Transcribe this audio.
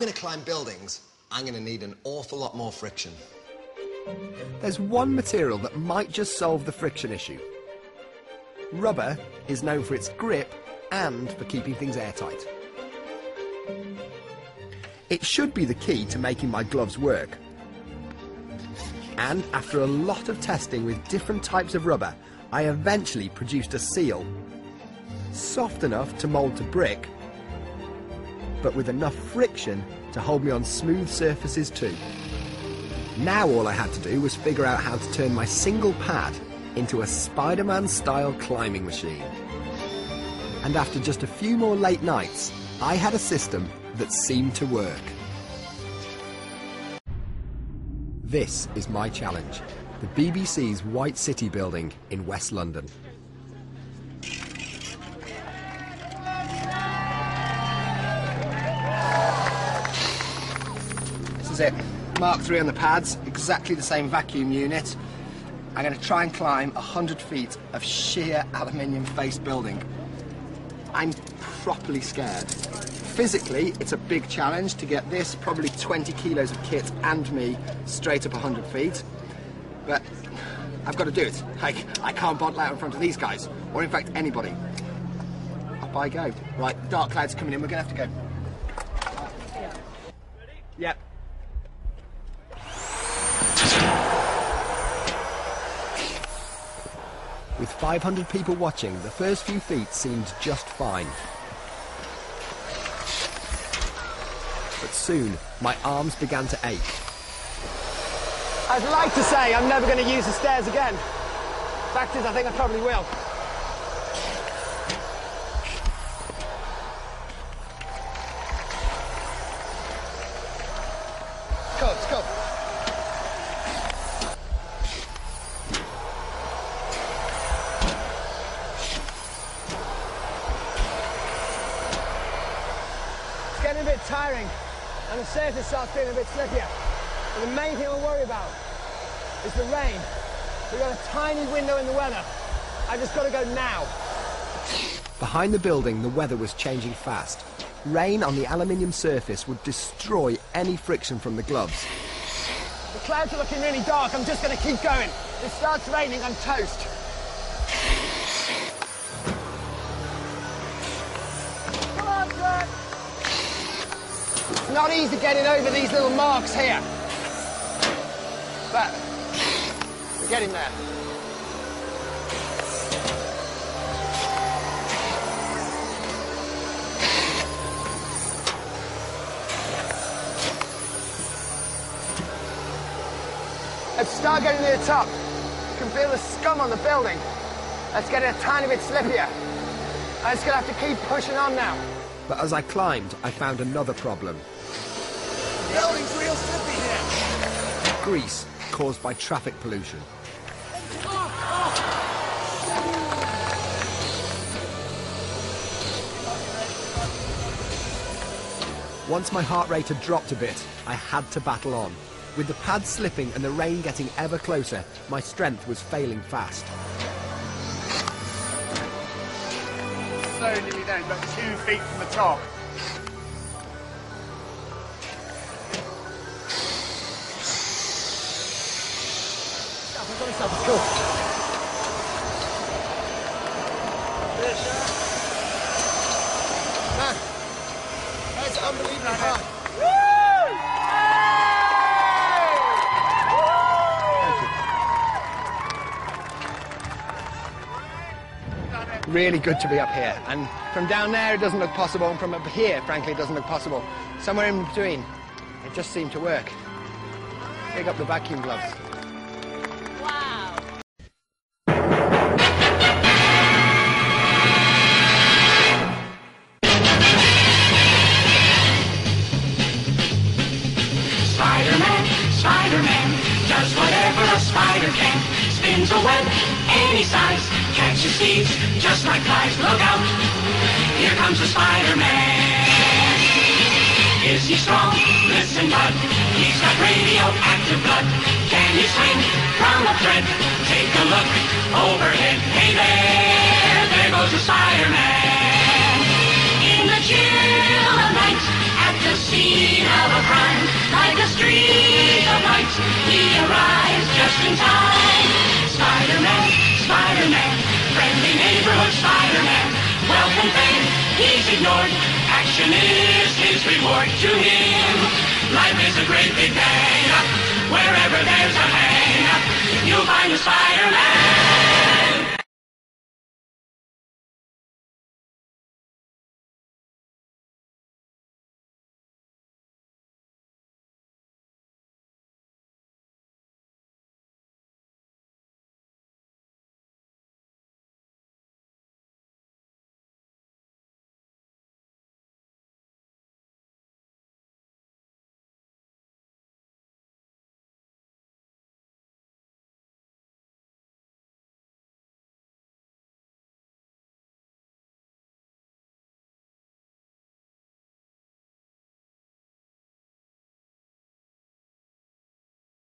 going to climb buildings, I'm going to need an awful lot more friction. There's one material that might just solve the friction issue. Rubber is known for its grip and for keeping things airtight. It should be the key to making my gloves work. And after a lot of testing with different types of rubber, I eventually produced a seal. Soft enough to mould to brick, but with enough friction to hold me on smooth surfaces too. Now all I had to do was figure out how to turn my single pad into a Spider-Man style climbing machine. And after just a few more late nights, I had a system that seemed to work. This is my challenge, the BBC's White City building in West London. This is it, Mark III on the pads, exactly the same vacuum unit. I'm going to try and climb 100 feet of sheer aluminium-faced building. I'm properly scared. Physically, it's a big challenge to get this, probably 20 kilos of kit and me, straight up 100 feet. But I've got to do it. I can't bottle out in front of these guys, or in fact anybody. Up I go. Right, dark clouds coming in, we're going to have to go. Yep. With 500 people watching, the first few feet seemed just fine. But soon, my arms began to ache. I'd like to say I'm never going to use the stairs again. Fact is, I think I probably will. Let's go. It's getting a bit tiring, and the surface starts feeling a bit slippier. But the main thing I worry about is the rain. We've got a tiny window in the weather. I just got to go now. Behind the building, the weather was changing fast. Rain on the aluminium surface would destroy any friction from the gloves. The clouds are looking really dark. I'm just going to keep going. If it starts raining, I'm toast. Come on, Jack. It's not easy getting over these little marks here. But we're getting there. Let's start getting near the top. You can feel the scum on the building. Let's get it a tiny bit slippier. I'm just going to have to keep pushing on now. But as I climbed, I found another problem. The building's real slippy here. Grease caused by traffic pollution. Once my heart rate had dropped a bit, I had to battle on. With the pads slipping and the rain getting ever closer, my strength was failing fast. So nearly down, about 2 feet from the top. Let's go. Man, that's unbelievably hard. Really good to be up here, and from down there it doesn't look possible, and from up here, frankly, it doesn't look possible. Somewhere in between, it just seemed to work. Pick up the vacuum gloves. Wow. Spider-Man, Spider-Man, does whatever a spider can. Spins a web any size, catches thieves just like flies. Look out, here comes the Spider-Man. Is he strong? Listen, bud, he's got radioactive blood. Can he swing from a thread? Take a look overhead. Hey there goes the Spider-Man. In the chill of night, at the scene of a crime. Like a streak of light, he arrives just in time. Spider-Man, Spider-Man, friendly neighborhood Spider-Man. Wealth and fame, he's ignored. Action is his reward. To him, life is a great big bang. Wherever there's a hang, you'll find a Spider-Man.